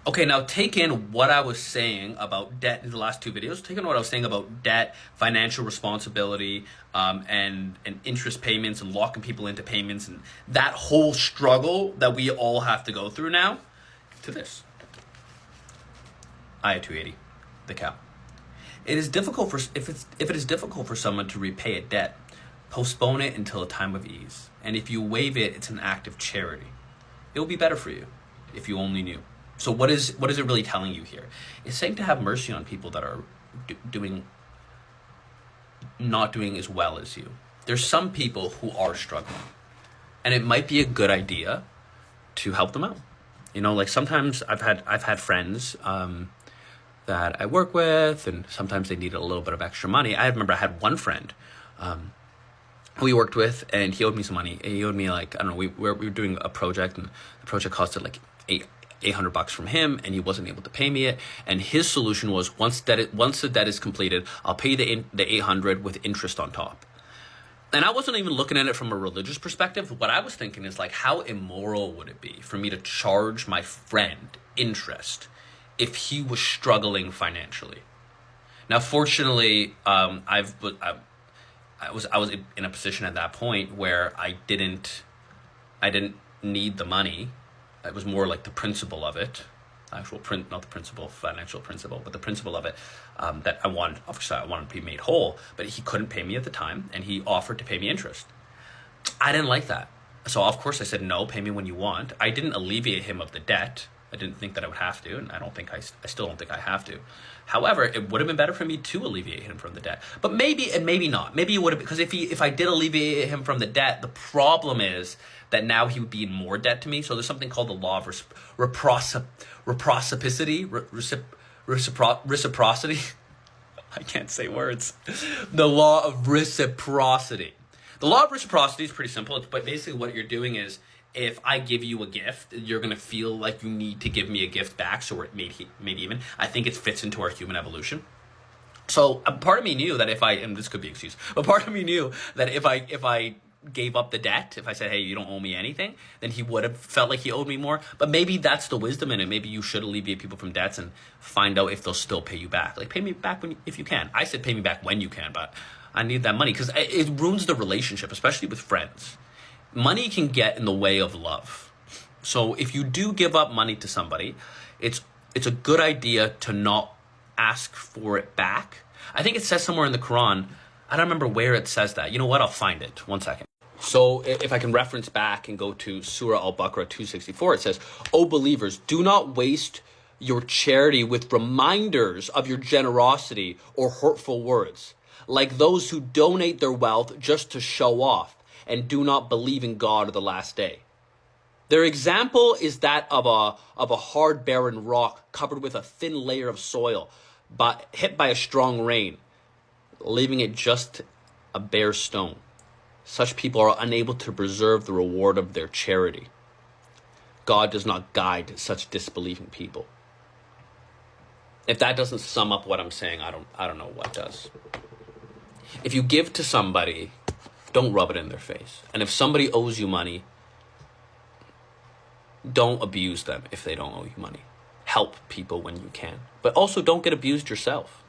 Okay, now take in what I was saying about debt in the last two videos. Take in what I was saying about debt, financial responsibility, and interest payments and locking people into payments and that whole struggle that we all have to go through now to this. IA 280, the cow. It is difficult for if it is difficult for someone to repay a debt, postpone it until a time of ease. And if you waive it, it's an act of charity. It will be better for you if you only knew. So what is it really telling you here? It's saying to have mercy on people that are not doing as well as you. There's some people who are struggling, and it might be a good idea to help them out. You know, like sometimes I've had friends that I work with, and sometimes they needed a little bit of extra money. I remember I had one friend who we worked with, and he owed me some money. He owed me like, I don't know, we were doing a project, and the project costed like $800 from him, and he wasn't able to pay me it. And his solution was, once the debt is completed, I'll pay the 800 with interest on top. And I wasn't even looking at it from a religious perspective. What I was thinking is like, how immoral would it be for me to charge my friend interest if he was struggling financially? Now, fortunately, I was in a position at that point where I didn't need the money. It was more like the principle of it, not the principle, financial principle, but the principle of it, that I wanted to be made whole, but he couldn't pay me at the time, and he offered to pay me interest. I didn't like that. So of course I said, no, pay me when you want. I didn't alleviate him of the debt. I didn't think that I would have to, and I still don't think I have to. However, it would have been better for me to alleviate him from the debt. But maybe, and maybe not. Maybe it would have, because if I did alleviate him from the debt, the problem is that now he would be in more debt to me. So there's something called the law of reciprocity. I can't say words. The law of reciprocity. The law of reciprocity is pretty simple. But basically what you're doing is, if I give you a gift, you're going to feel like you need to give me a gift back, so we're made even. I think it fits into our human evolution. So a part of me knew that and this could be excuse, but part of me knew that if I gave up the debt, if I said, hey, you don't owe me anything, then he would have felt like he owed me more. But maybe that's the wisdom in it. Maybe you should alleviate people from debts and find out if they'll still pay you back. Like, pay me back if you can. I said pay me back when you can, but I need that money because it ruins the relationship, especially with friends. Money can get in the way of love. So if you do give up money to somebody, it's a good idea to not ask for it back. I think it says somewhere in the Quran, I don't remember where it says that. You know what? I'll find it. One second. So if I can reference back and go to Surah Al-Baqarah 264, it says, O believers, do not waste your charity with reminders of your generosity or hurtful words, like those who donate their wealth just to show off and do not believe in God or the last day. Their example is that of a hard, barren rock covered with a thin layer of soil, but hit by a strong rain, leaving it just a bare stone. Such people are unable to preserve the reward of their charity. God does not guide such disbelieving people. If that doesn't sum up what I'm saying, I don't know what does. If you give to somebody, don't rub it in their face. And if somebody owes you money, don't abuse them if they don't owe you money. Help people when you can. But also don't get abused yourself.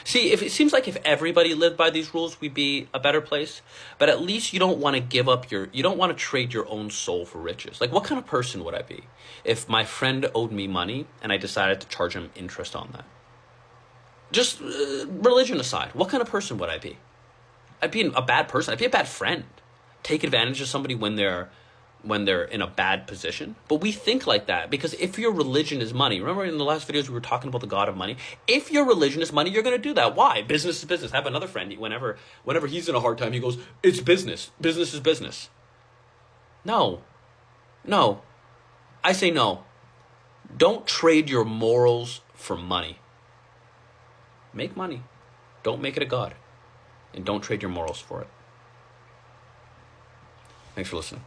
See, if it seems like if everybody lived by these rules, we'd be a better place. But at least you don't want to you don't want to trade your own soul for riches. Like, what kind of person would I be if my friend owed me money and I decided to charge him interest on that? Just religion aside, what kind of person would I be? I'd be a bad person. I'd be a bad friend. Take advantage of somebody when they're in a bad position. But we think like that because if your religion is money, remember in the last videos we were talking about the God of money? If your religion is money, you're going to do that. Why? Business is business. I have another friend, whenever he's in a hard time, he goes, it's business. Business is business. No. I say no. Don't trade your morals for money. Make money. Don't make it a God. And don't trade your morals for it. Thanks for listening.